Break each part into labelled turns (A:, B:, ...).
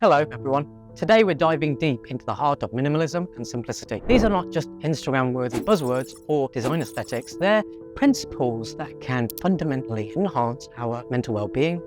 A: Hello everyone. Today we're diving deep into the heart of minimalism and simplicity. These are not just Instagram-worthy buzzwords or design aesthetics, they're principles that can fundamentally enhance our mental well-being,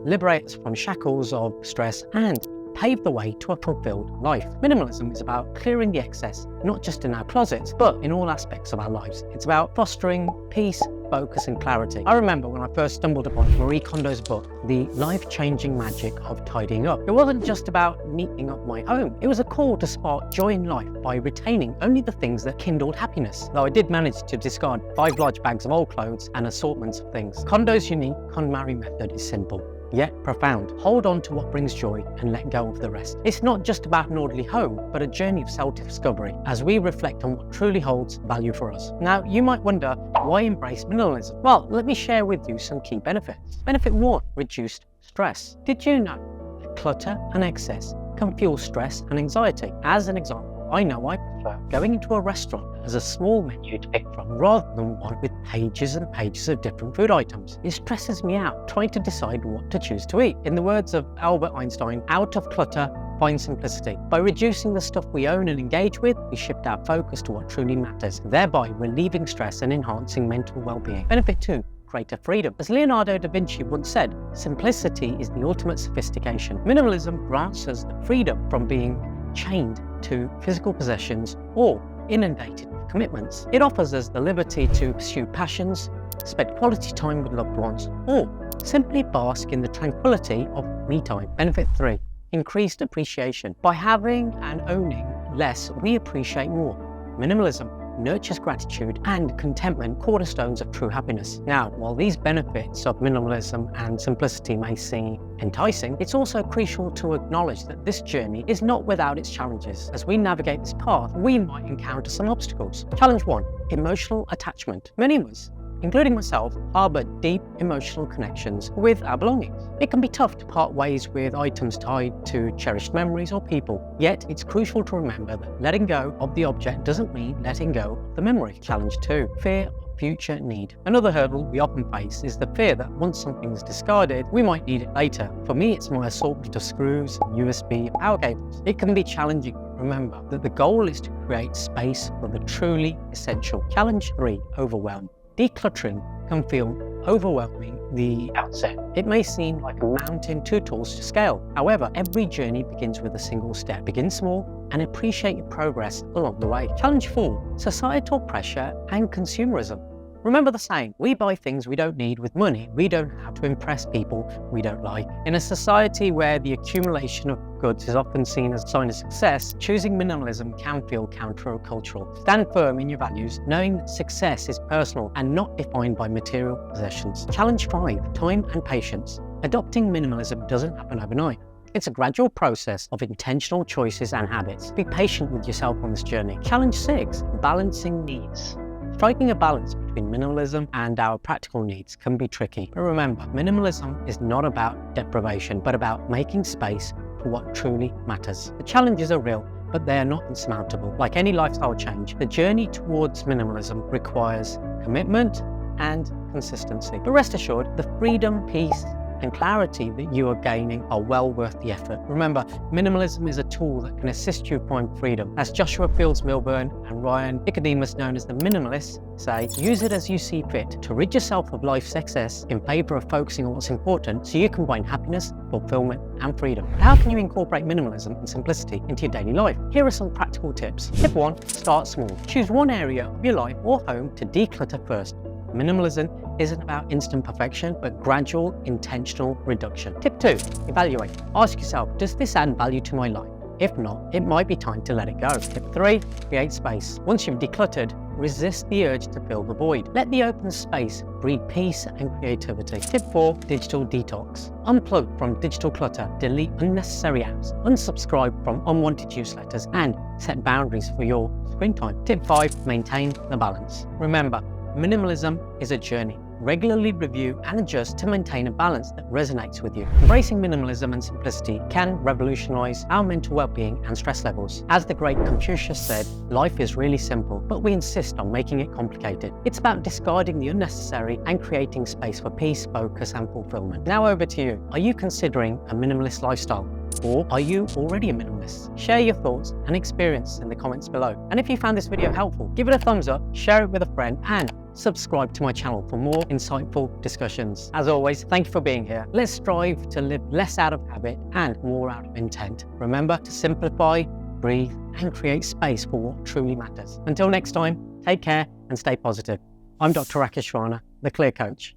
A: liberate us from shackles of stress, and pave the way to a fulfilled life. Minimalism is about clearing the excess, not just in our closets, but in all aspects of our lives. It's about fostering peace, focus and clarity. I remember when I first stumbled upon Marie Kondo's book, The Life-Changing Magic of Tidying Up. It wasn't just about neatening up my home. It was a call to spark joy in life by retaining only the things that kindled happiness. Though I did manage to discard 5 large bags of old clothes and assortments of things. Kondo's unique KonMari method is simple, yet profound. Hold on to what brings joy and let go of the rest. It's not just about an orderly home, but a journey of self-discovery as we reflect on what truly holds value for us. Now, you might wonder, why embrace minimalism? Well, let me share with you some key benefits. Benefit 1, reduced stress. Did you know that clutter and excess can fuel stress and anxiety? As an example, I know I prefer going into a restaurant as a small menu to pick from rather than one with pages and pages of different food items. It stresses me out trying to decide what to choose to eat. In the words of Albert Einstein, out of clutter, find simplicity. By reducing the stuff we own and engage with, we shift our focus to what truly matters, thereby relieving stress and enhancing mental well-being. Benefit 2, greater freedom. As Leonardo da Vinci once said, simplicity is the ultimate sophistication. Minimalism grants us the freedom from being chained to physical possessions or inundated with commitments. It offers us the liberty to pursue passions, spend quality time with loved ones, or simply bask in the tranquility of me time. Benefit 3, increased appreciation. By having and owning less, we appreciate more. Minimalism nurtures gratitude and contentment, cornerstones of true happiness. Now, while these benefits of minimalism and simplicity may seem enticing, it's also crucial to acknowledge that this journey is not without its challenges. As we navigate this path, we might encounter some obstacles. Challenge 1, emotional attachment. Many of us, including myself, harbour deep emotional connections with our belongings. It can be tough to part ways with items tied to cherished memories or people, yet it's crucial to remember that letting go of the object doesn't mean letting go of the memory. Challenge 2, fear of future need. Another hurdle we often face is the fear that once something is discarded, we might need it later. For me, it's my assortment of screws, USB, power cables. It can be challenging. Remember that the goal is to create space for the truly essential. Challenge 3, overwhelm. Decluttering can feel overwhelming at the outset. It may seem like a mountain too tall to scale. However, every journey begins with a single step. Begin small and appreciate your progress along the way. Challenge 4, societal pressure and consumerism. Remember the saying, we buy things we don't need with money we don't have to impress people we don't like. In a society where the accumulation of goods is often seen as a sign of success, choosing minimalism can feel countercultural. Stand firm in your values, knowing that success is personal and not defined by material possessions. Challenge 5, time and patience. Adopting minimalism doesn't happen overnight. It's a gradual process of intentional choices and habits. Be patient with yourself on this journey. Challenge 6, balancing needs. Striking a balance between minimalism and our practical needs can be tricky. But remember, minimalism is not about deprivation, but about making space for what truly matters. The challenges are real, but they are not insurmountable. Like any lifestyle change, the journey towards minimalism requires commitment and consistency. But rest assured, the freedom, peace, and clarity that you are gaining are well worth the effort. Remember, minimalism is a tool that can assist you find freedom. As Joshua Fields Milburn and Ryan Nicodemus, known as the minimalists, say, use it as you see fit to rid yourself of life's excess in favor of focusing on what's important so you can find happiness, fulfillment, and freedom. But how can you incorporate minimalism and simplicity into your daily life? Here are some practical tips. Tip 1, start small. Choose one area of your life or home to declutter first. Minimalism isn't about instant perfection, but gradual, intentional reduction. Tip 2, evaluate. Ask yourself, does this add value to my life? If not, it might be time to let it go. Tip 3, create space. Once you've decluttered, resist the urge to fill the void. Let the open space breed peace and creativity. Tip 4, digital detox. Unplug from digital clutter, delete unnecessary apps, unsubscribe from unwanted newsletters, and set boundaries for your screen time. Tip 5, maintain the balance. Remember, minimalism is a journey. Regularly review and adjust to maintain a balance that resonates with you. Embracing minimalism and simplicity can revolutionize our mental well-being and stress levels. As the great Confucius said, life is really simple, but we insist on making it complicated. It's about discarding the unnecessary and creating space for peace, focus, and fulfillment. Now over to you. Are you considering a minimalist lifestyle? Or are you already a minimalist? Share your thoughts and experience in the comments below. And if you found this video helpful, give it a thumbs up, share it with a friend, and subscribe to my channel for more insightful discussions. As always, thank you for being here. Let's strive to live less out of habit and more out of intent. Remember to simplify, breathe, and create space for what truly matters. Until next time, take care and stay positive. I'm Dr. Rakesh Rana, the Clear Coach.